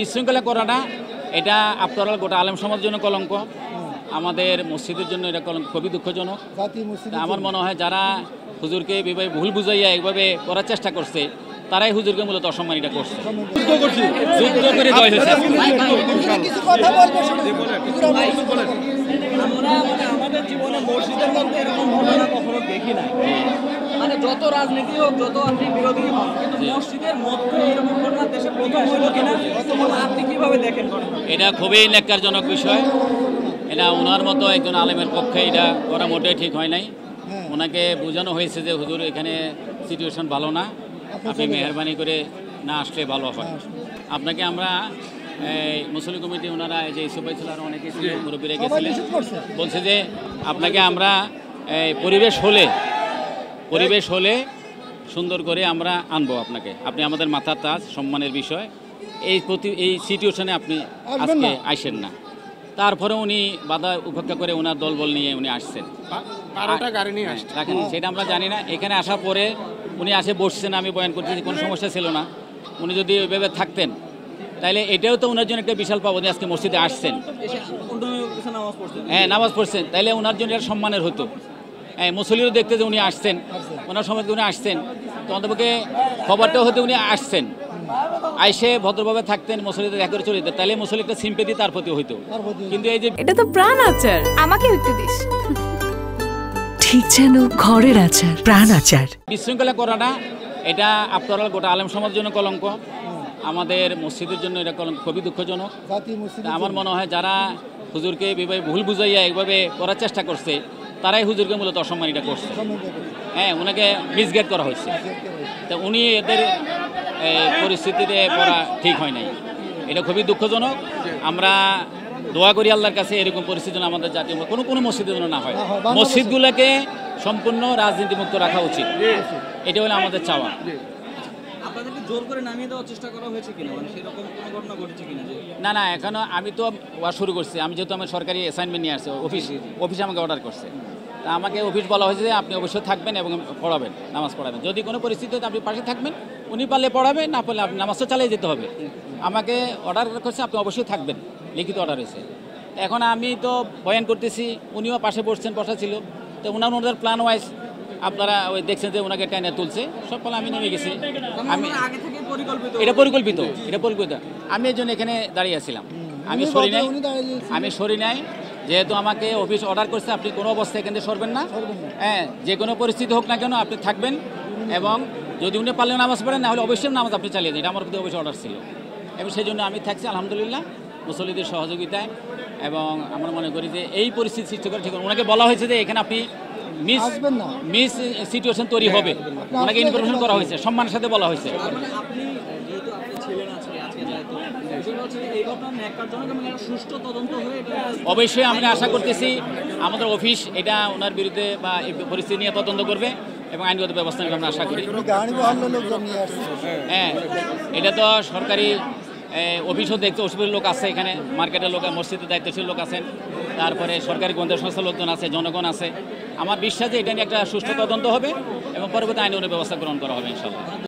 বিশৃঙ্খলা করাটা এটা আফটার অল গোটা আলেম সমাজের জন্য কলঙ্ক, আমাদের মসজিদের জন্য এটা কলঙ্ক, খুবই দুঃখজনক। আমার মনে হয় যারা হুজুরকে এভাবে ভুল বুঝাইয়া এইভাবে করার চেষ্টা করছে তারাই হুজুরকে মূলত অসম্মানিত করছে। যুদ্ধ করে জয় হয়েছে। আমাদের জীবনে মসজিদের মধ্যে এরকম ঘটনা কখনো দেখি না। মানে যত রাজনীতি হোক, যত আপনি বিরোধী হোক, কিন্তু মসজিদের মধ্যে এরকম ঘটনা দেশে প্রথম হইল কিনা আপনি কিভাবে দেখেন? এটা খুবই ন্যাক্কারজনক বিষয়। এটা ওনার মতো একজন আলেমের পক্ষে এটা করা মোটেই ঠিক হয় নাই। ওনাকে বোঝানো হয়েছে যে হুজুর এখানে সিচুয়েশন ভালো না, আপনি মেহরবানি করে না আসলে ভালো হয়। আপনাকে আমরা মুসলিম কমিটি ওনারা যে ইসুফাই ছিল আর অনেকে মুরব্বীরা গেছিলেন, বলছে যে আপনাকে আমরা পরিবেশ হলে সুন্দর করে আমরা আনবো আপনাকে, আপনি আমাদের মাথার তাজ, সম্মানের বিষয়। এই সিচুয়েশনে আপনি আজকে আইসেন না। তারপরে উনি বাধা উপেক্ষা করে ওনার দলবল নিয়ে উনি আসছেন, রাখেন সেটা আমরা জানি না। এখানে আসার পরে উনি আসে বসছেন, আমি বয়ান করতেছি, কোনো সমস্যা ছিল না। উনি যদি ওইভাবে থাকতেন তাহলে এটাও তো ওনার জন্য একটা বিশাল পাবো, আজকে মসজিদে আসছেন, হ্যাঁ নামাজ পড়ছেন, তাইলে ওনার জন্য এটা সম্মানের হতো। হ্যাঁ মুসলিমও দেখতে যে উনি আসছেন, ওনার সময় উনি আসছেন, তো অন্তপক্ষে খবরটাও হতে উনি আসছেন, আইসে ভদ্রভাবে থাকতেন, মুসলিমদের দেখা করে চলে যেতেন, তাহলে মুসলিম একটা সিম্পেথি তার প্রতি হইতো। কিন্তু এই যে এটা তো প্রাণ আচার, আমাকে একটু দিস। ঠিক যেন ঘরের আচার, প্রাণ আচার। বিশৃঙ্খলা করাটা এটা আফটার অল গোটা আলেম সমাজের জন্য কলঙ্ক, আমাদের মসজিদের জন্য এটা কলঙ্ক, খুবই দুঃখজনক। আমার মনে হয় যারা হুজুরকে এভাবে ভুল বুঝাইয়া এইভাবে করার চেষ্টা করছে তারাই হুজুরকে মূলত অসম্মানিত করছে। হ্যাঁ ওনাকে মিসগাইড করা হয়েছে, তা উনি এদের পরিস্থিতিতে পড়া ঠিক হয় নাই, এটা খুবই দুঃখজনক। আমরা দোয়া করি আল্লাহর কাছে এরকম পরিস্থিতি যেন আমাদের জাতীয় কোনো মসজিদের জন্য না হয়। মসজিদগুলোকে সম্পূর্ণ রাজনীতিমুক্ত রাখা উচিত, এটা হলো আমাদের চাওয়া। আপনাদেরকে জোর করে নামিয়ে দেওয়ার চেষ্টা করা হয়েছে কিনা, মানে সেরকম কোনো ঘটনা ঘটেছে কিনা? না এখনো আমি তো ওয়াজ শুরু করছি, আমি যেহেতু আমার সরকারি অ্যাসাইনমেন্ট নিয়ে আসছি, অফিস আমাকে অর্ডার করছে, তা আমাকে অফিস বলা হয়েছে যে আপনি অবশ্যই থাকবেন এবং পড়াবেন, নামাজ পড়াবেন, যদি কোনো পরিস্থিতিতে আপনি পাশে থাকবেন, উনি পারলে পড়াবেন, না পারলে আপনি নামাজটা চালিয়ে যেতে হবে। আমাকে অর্ডার করছে আপনি অবশ্যই থাকবেন, লিখিত অর্ডার হয়েছে। এখন আমি তো বয়ান করতেছি, উনিও পাশে বসা ছিল, তো ওনাদের প্ল্যান ওয়াইজ আপনারা ওই দেখছেন যে ওনাকে টাইনে তুলছে, সব ফলে আমি নেমে গেছি। এটা পরিকল্পিত। আমি এই জন্য এখানে দাঁড়িয়ে আছিলাম, আমি সরি নাই, যেহেতু আমাকে অফিস অর্ডার করছে আপনি কোনো অবস্থায় এখান থেকে সরবেন না, হ্যাঁ যে কোনো পরিস্থিতি হোক না কেন আপনি থাকবেন, এবং যদি উনি পারলে নামাজ পড়েন, না হলে অবশ্যই নামাজ আপনি চালিয়ে দিন, এটা আমার প্রতি অবশ্যই অর্ডার ছিল, এবং সেই জন্য আমি থাকছি আলহামদুলিল্লাহ মুসল্লিদের সহযোগিতায়। এবং আমরা মনে করি যে এই পরিস্থিতি সৃষ্টি করে ঠিক, ওনাকে বলা হয়েছে যে এখানে আপনি মিস সিচুয়েশন তৈরি হবে, ওনাকে ইনফরমেশন করা হয়েছে, সম্মানের সাথে বলা হয়েছে। অবশ্যই আমরা আশা করতেছি আমাদের অফিস এটা ওনার বিরুদ্ধে বা এই পরিস্থিতি নিয়ে তদন্ত করবে এবং আইনগত ব্যবস্থা নিয়ে আমরা আশা করি। হ্যাঁ এটা তো সরকারি অফিসও দেখতে, অফিসের লোক আছে এখানে, মার্কেটের লোক, মসজিদের দায়িত্বশীল লোক আছেন, তারপরে সরকারি গোয়েন্দা সংস্থার লোকজন আছে, জনগণ আছে। আমার বিশ্বাস যে এটা নিয়ে একটা সুষ্ঠু তদন্ত হবে এবং পরবর্তী আইনগত ব্যবস্থা গ্রহণ করা হবে ইনশাআল্লাহ।